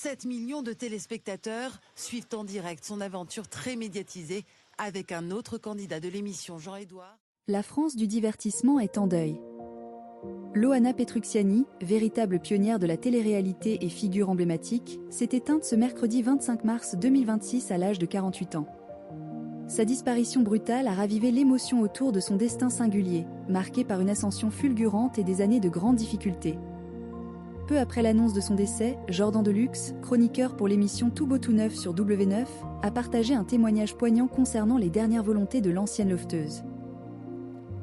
7 millions de téléspectateurs suivent en direct son aventure très médiatisée avec un autre candidat de l'émission, Jean-Édouard. La France du divertissement est en deuil. Loana Petrucciani, véritable pionnière de la télé-réalité et figure emblématique, s'est éteinte ce mercredi 25 mars 2026 à l'âge de 48 ans. Sa disparition brutale a ravivé l'émotion autour de son destin singulier, marqué par une ascension fulgurante et des années de grandes difficultés. Peu après l'annonce de son décès, Jordan Deluxe, chroniqueur pour l'émission Tout beau tout neuf sur W9, a partagé un témoignage poignant concernant les dernières volontés de l'ancienne lofteuse.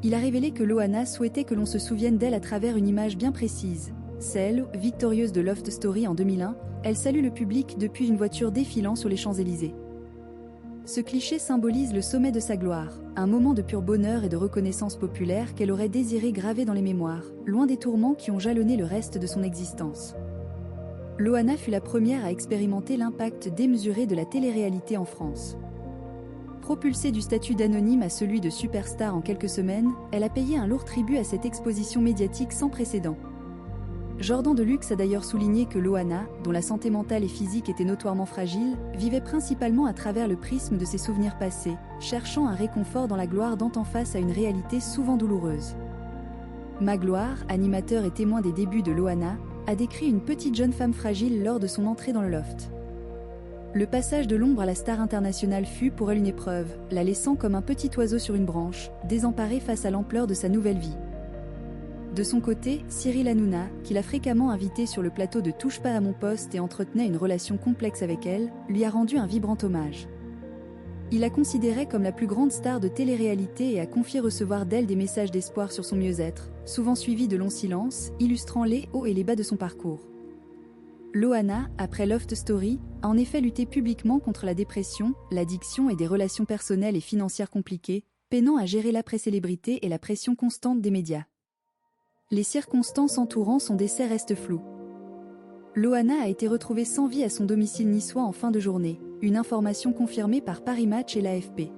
Il a révélé que Loana souhaitait que l'on se souvienne d'elle à travers une image bien précise. Celle, victorieuse de Loft Story en 2001, elle salue le public depuis une voiture défilant sur les Champs-Élysées. Ce cliché symbolise le sommet de sa gloire, un moment de pur bonheur et de reconnaissance populaire qu'elle aurait désiré graver dans les mémoires, loin des tourments qui ont jalonné le reste de son existence. Loana fut la première à expérimenter l'impact démesuré de la télé-réalité en France. Propulsée du statut d'anonyme à celui de superstar en quelques semaines, elle a payé un lourd tribut à cette exposition médiatique sans précédent. Jordan Deluxe a d'ailleurs souligné que Loana, dont la santé mentale et physique était notoirement fragile, vivait principalement à travers le prisme de ses souvenirs passés, cherchant un réconfort dans la gloire d'antan face à une réalité souvent douloureuse. Magloire, animateur et témoin des débuts de Loana, a décrit une petite jeune femme fragile lors de son entrée dans le loft. Le passage de l'ombre à la star internationale fut pour elle une épreuve, la laissant comme un petit oiseau sur une branche, désemparée face à l'ampleur de sa nouvelle vie. De son côté, Cyril Hanouna, qui l'a fréquemment invitée sur le plateau de Touche pas à mon poste et entretenait une relation complexe avec elle, lui a rendu un vibrant hommage. Il la considérait comme la plus grande star de télé-réalité et a confié recevoir d'elle des messages d'espoir sur son mieux-être, souvent suivis de longs silences, illustrant les hauts et les bas de son parcours. Loana, après Loft Story, a en effet lutté publiquement contre la dépression, l'addiction et des relations personnelles et financières compliquées, peinant à gérer l'après-célébrité et la pression constante des médias. Les circonstances entourant son décès restent floues. Loana a été retrouvée sans vie à son domicile niçois en fin de journée, une information confirmée par Paris Match et l'AFP.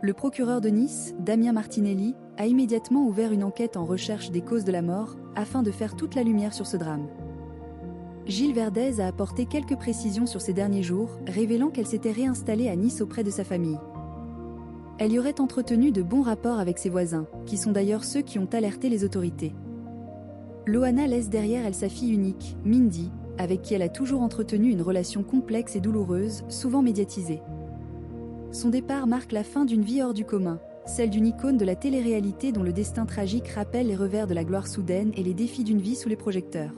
Le procureur de Nice, Damien Martinelli, a immédiatement ouvert une enquête en recherche des causes de la mort, afin de faire toute la lumière sur ce drame. Gilles Verdez a apporté quelques précisions sur ces derniers jours, révélant qu'elle s'était réinstallée à Nice auprès de sa famille. Elle y aurait entretenu de bons rapports avec ses voisins, qui sont d'ailleurs ceux qui ont alerté les autorités. Loana laisse derrière elle sa fille unique, Mindy, avec qui elle a toujours entretenu une relation complexe et douloureuse, souvent médiatisée. Son départ marque la fin d'une vie hors du commun, celle d'une icône de la télé-réalité dont le destin tragique rappelle les revers de la gloire soudaine et les défis d'une vie sous les projecteurs.